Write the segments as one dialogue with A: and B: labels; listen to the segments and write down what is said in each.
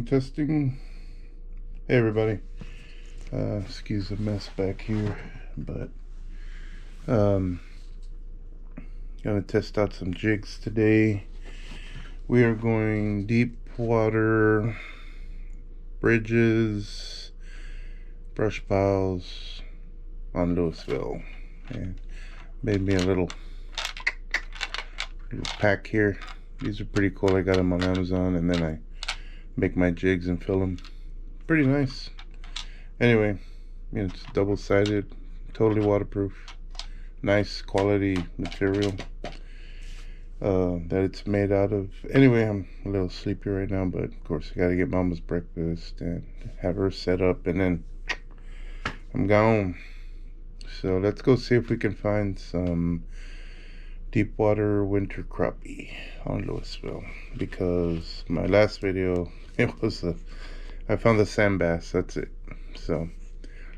A: Testing. Hey everybody. Excuse the mess back here, but gonna test out some jigs today. We are going deep water, bridges, brush piles on Louisville, and made me a little pack here. These are pretty cool. I got them on Amazon, and then I make my jigs and fill them. Pretty nice. Anyway, it's double-sided, totally waterproof, nice quality material that it's made out of. Anyway, I'm a little sleepy right now, but of course I gotta get Mama's breakfast and have her set up, and then I'm gone. So let's go see if we can find some deep water winter crappie on Louisville, because my last video, it was I found the sand bass. That's it. So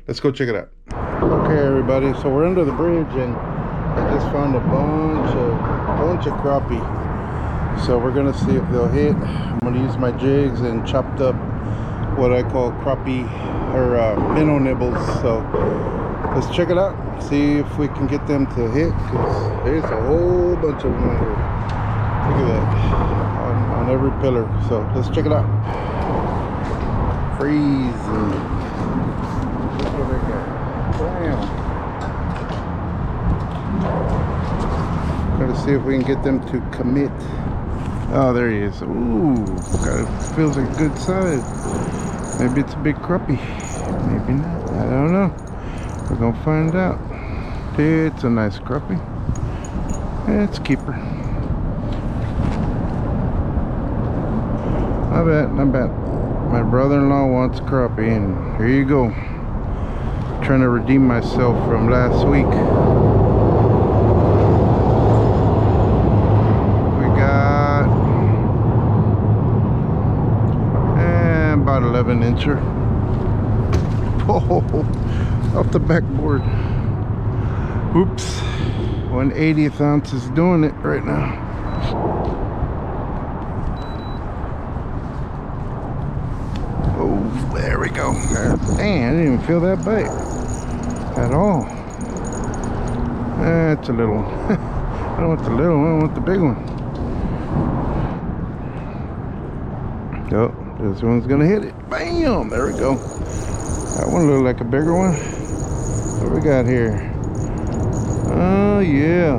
A: let's go check it out. Okay everybody, so we're under the bridge and I just found a bunch of crappie. So we're gonna see if they'll hit. I'm gonna use my jigs and chopped up what I call crappie or minnow nibbles. So let's check it out, see if we can get them to hit, because there's a whole bunch of them here. Look at that, on every pillar. So let's check it out. Freezing. Look what I got. Bam. Gotta see if we can get them to commit. Oh, there he is. Ooh, feels like a good size. Maybe it's a big crappie. Maybe not. I don't know. We're gonna find out. It's a nice crappie. It's a keeper. Not bad. My brother-in-law wants crappie, and here you go. Trying to redeem myself from last week. We got about 11 incher. Oh, off the backboard. Oops. 1/80th ounce is doing it right now. Oh, there we go. Dang, I didn't even feel that bite at all. That's a little one. I don't want the little one, I want the big one. Oh, this one's gonna hit it. Bam! There we go. That one looked like a bigger one. What we got here? Oh yeah.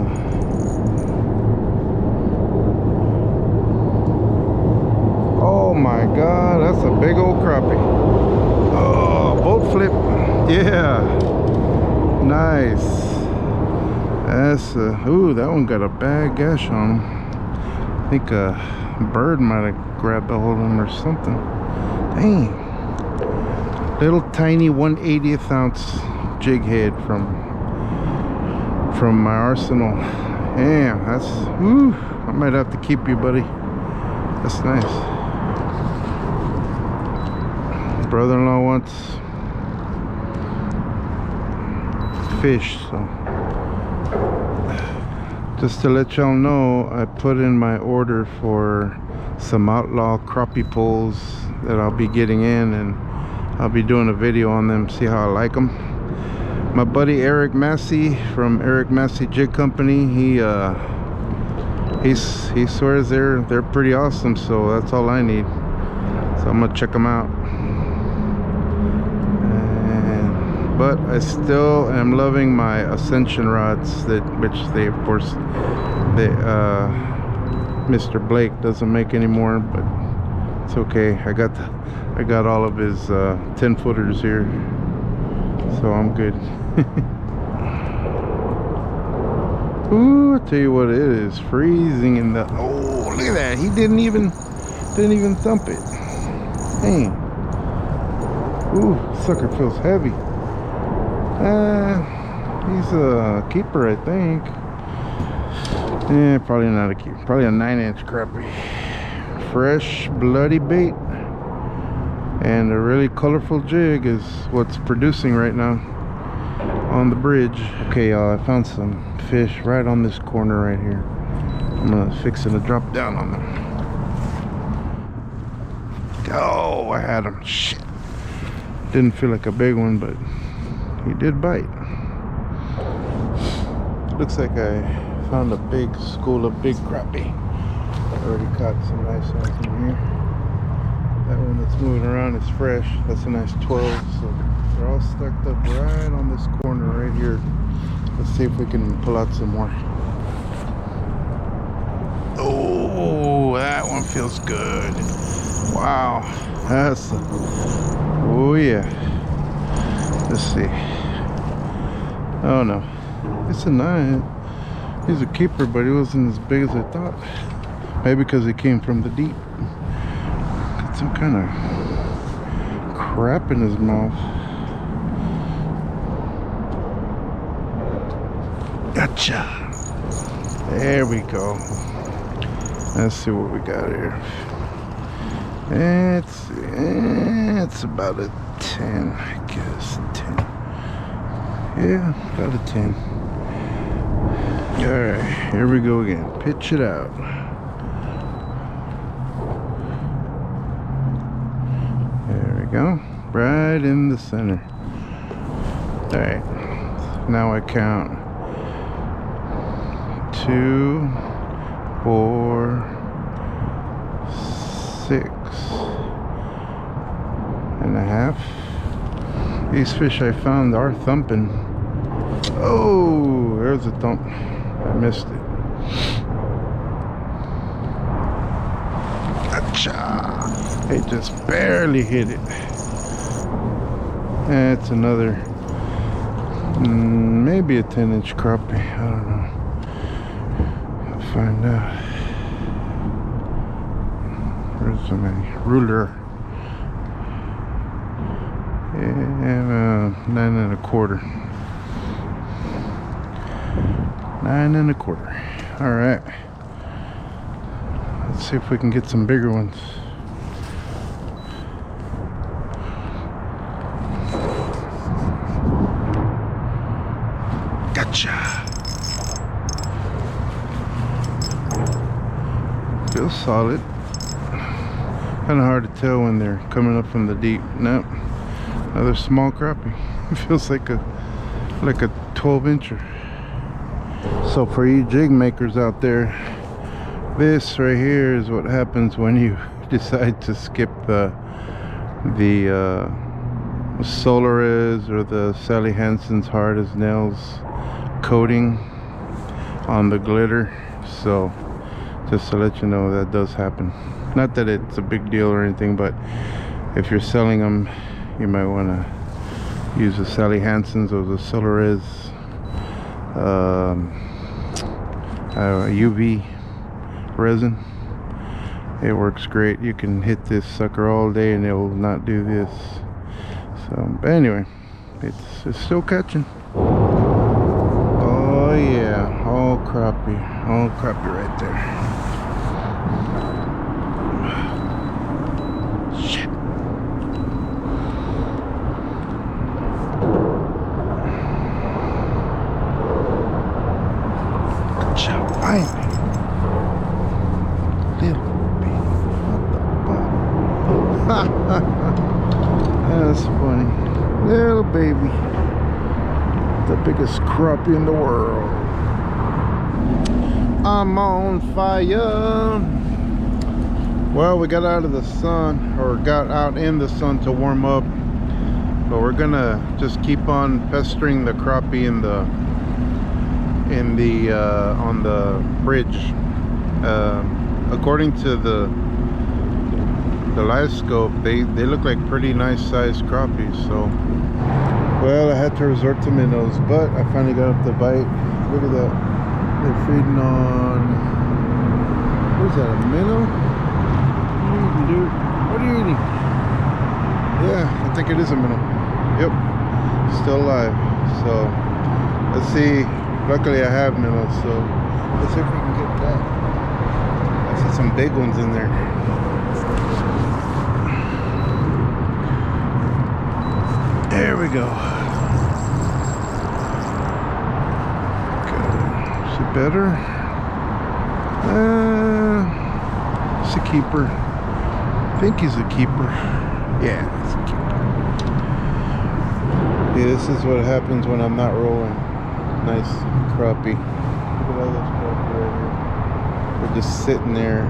A: Oh my God, that's a big old crappie. Oh, boat flip. Yeah. Nice. That's ooh, that one got a bad gash on him. I think a bird might have grabbed a hold of him or something. Dang. Little tiny 1/80th ounce jig head from my arsenal. Damn, that's woo. I might have to keep you, buddy. That's nice. Brother-in-law wants fish, so just to let y'all know, I put in my order for some outlaw crappie poles that I'll be getting in, and I'll be doing a video on them, see how I like them. My buddy Eric Massey from Eric Massey Jig Company, he swears they're pretty awesome, so that's all I need. So I'm gonna check them out. But I still am loving my Ascension rods, which they, of course, Mr. Blake doesn't make anymore, but it's okay. I got all of his 10-footers here, so I'm good. Ooh, I tell you what, it is freezing in the. Oh, look at that! He didn't even thump it. Dang. Ooh, sucker feels heavy. He's a keeper, I think. Yeah, probably not a keeper. Probably a 9-inch crappie. Fresh, bloody bait. And a really colorful jig is what's producing right now on the bridge. Okay, y'all, I found some fish right on this corner right here. I'm gonna fix it to drop down on them. Oh, I had him. Shit. Didn't feel like a big one, but he did bite. Looks like I found a big school of big crappie. I already caught some nice ones in here. That one that's moving around is fresh. That's a nice 12. So they're all stacked up right on this corner right here. Let's see if we can pull out some more. Oh, that one feels good. Wow. That's a, oh yeah. Let's see. Oh no. It's a 9. He's a keeper, but he wasn't as big as I thought. Maybe because he came from the deep. Got some kind of crap in his mouth. Gotcha. There we go. Let's see what we got here. It's about a 10, I guess. 10. Yeah, about a 10. Alright, here we go again. Pitch it out. There we go. Right in the center. Alright. Now I count 2, 4, 6.5. These fish I found are thumping. Oh, there's a thump. I missed it. Gotcha. It just barely hit it. That's another, maybe a 10-inch crappie. I don't know. I'll find out. Where's so many? Ruler. Yeah, 9.25. 9.25. All right. Let's see if we can get some bigger ones. Gotcha. Feels solid. Kind of hard to tell when they're coming up from the deep. Nope. Another small crappie. It feels like a 12-incher. So for you jig makers out there, this right here is what happens when you decide to skip the Solaris or the Sally Hansen's hard as nails coating on the glitter. So just to let you know, that does happen. Not that it's a big deal or anything, but if you're selling them, you might want to use the Sally Hansen's or the Solaris UV resin. It works great. You can hit this sucker all day and it will not do this. So, but anyway, it's still catching. Oh yeah, all crappie right there. Shit. Fine. Little baby. What the fuck? That's funny. Little baby. The biggest crappie in the world. I'm on fire. Well, we got out of the sun, or got out in the sun to warm up. But we're gonna just keep on pestering the crappie on the bridge. According to the live scope, they look like pretty nice sized crappies. So, well, I had to resort to minnows, but I finally got up the bite. Look at that. They're feeding on, what is that, a minnow? What are you eating, dude? What are you eating? Yeah, I think it is a minnow. Yep, still alive. So Let's see. Luckily I have minnows, so let's see if we can get that. I see some big ones in there. There we go. Okay. Is it better? It's a keeper. I think he's a keeper. Yeah, it's a keeper. Yeah, this is what happens when I'm not rolling. Nice crappie. Look at all those crappie right here. They're just sitting there.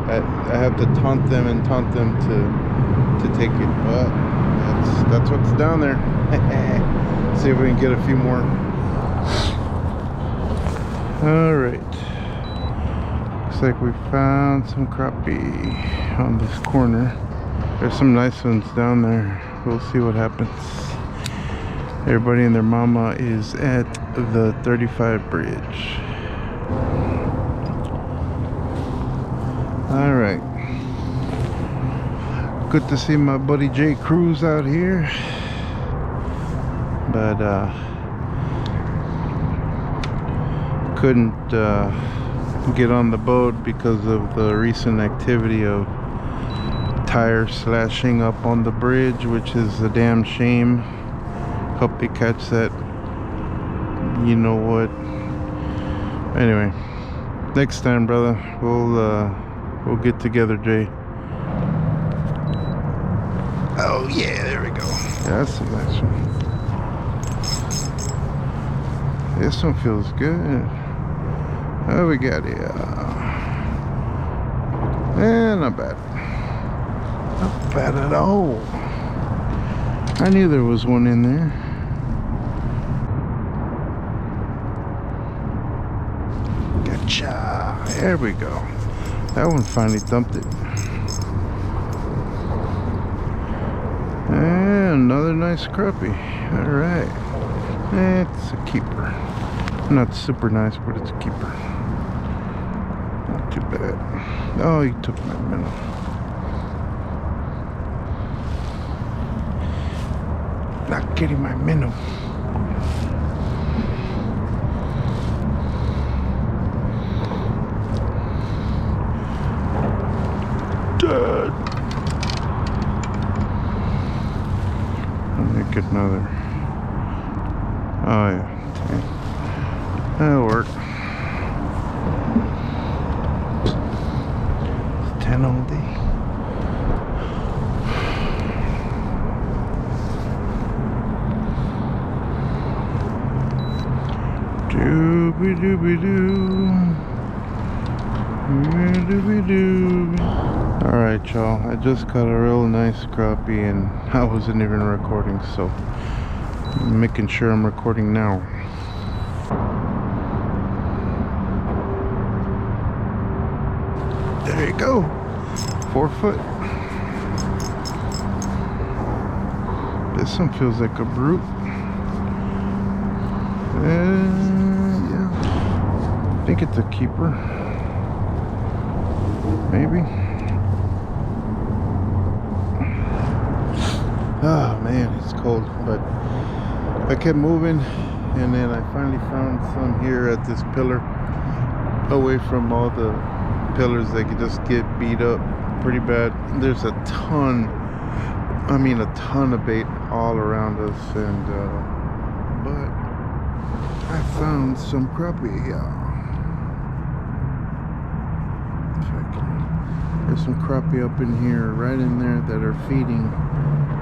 A: I have to taunt them to take it. But that's what's down there. See if we can get a few more. All right. Looks like we found some crappie on this corner. There's some nice ones down there. We'll see what happens. Everybody and their mama is at the 35 bridge. All right. Good to see my buddy Jay Cruz out here. But couldn't get on the boat because of the recent activity of tire slashing up on the bridge, which is a damn shame. Hope they catch that. You know what? Anyway, next time, brother, we'll get together, Jay. Oh yeah, there we go. Yeah, that's a nice one. This one feels good. Oh, we got it. Not bad. Not bad at all. I knew there was one in there. Gotcha. There we go. That one finally dumped it. And another nice crappie. Alright. It's a keeper. Not super nice, but it's a keeper. Not too bad. Oh, you took my minnow. Not getting my minnow. Dead. Let me get another. Oh yeah. Okay. That'll work. It's 10 all day. Dooby-dooby-doo. Dooby-doo. Alright, y'all. I just caught a real nice crappie and I wasn't even recording, so I'm making sure I'm recording now. There you go. 4 foot. This one feels like a brute. Yeah. I think it's a keeper. Maybe. Oh man, it's cold, but I kept moving and then I finally found some here at this pillar, away from all the pillars that could just get beat up pretty bad. There's a ton of bait all around us, and but I found some crappie. There's some crappie up in here, right in there, that are feeding.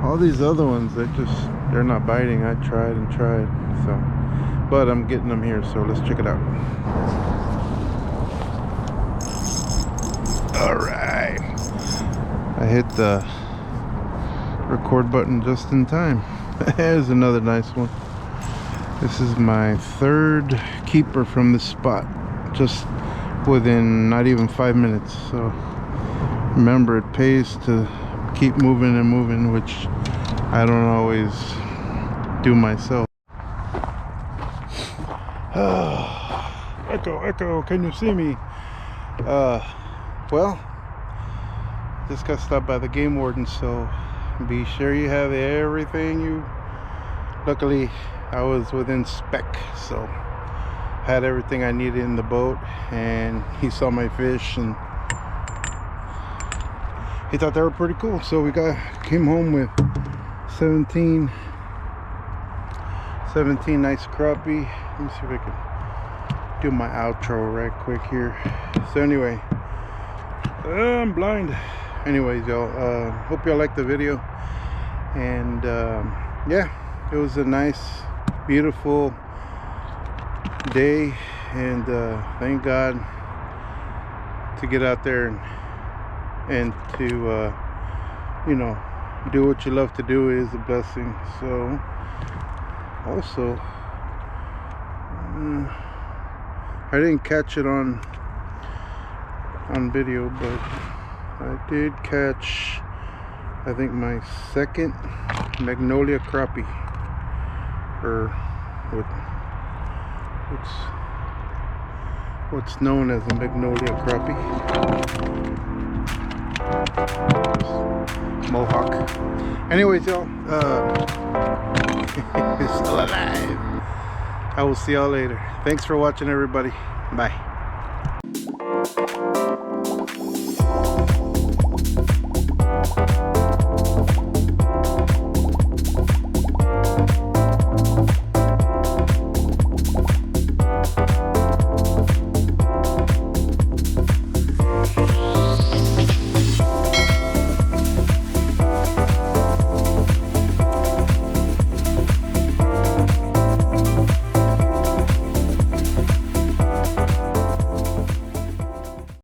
A: All these other ones, they're not biting. I tried and tried, so, but I'm getting them here, so let's check it out. All right, I hit the record button just in time. There's another nice one. This is my third keeper from this spot, just within not even 5 minutes. So remember, it pays to keep moving and moving, which I don't always do myself. Echo, can you see me? Well, just got stopped by the game warden, so be sure you have everything you... Luckily, I was within spec, so had everything I needed in the boat, and he saw my fish and he thought they were pretty cool. So we came home with 17 nice crappie. Let me see if I can do my outro right quick here. So anyway, I'm blind. Anyways, y'all, hope y'all liked the video. And yeah, it was a nice, beautiful day, and thank God to get out there and to you know, do what you love to do is a blessing. So also, I didn't catch it on video, but I did catch, I think, my second magnolia crappie, or what's known as a magnolia crappie, mohawk. Anyways, y'all, it's still alive. I will see y'all later. Thanks for watching, everybody. Bye.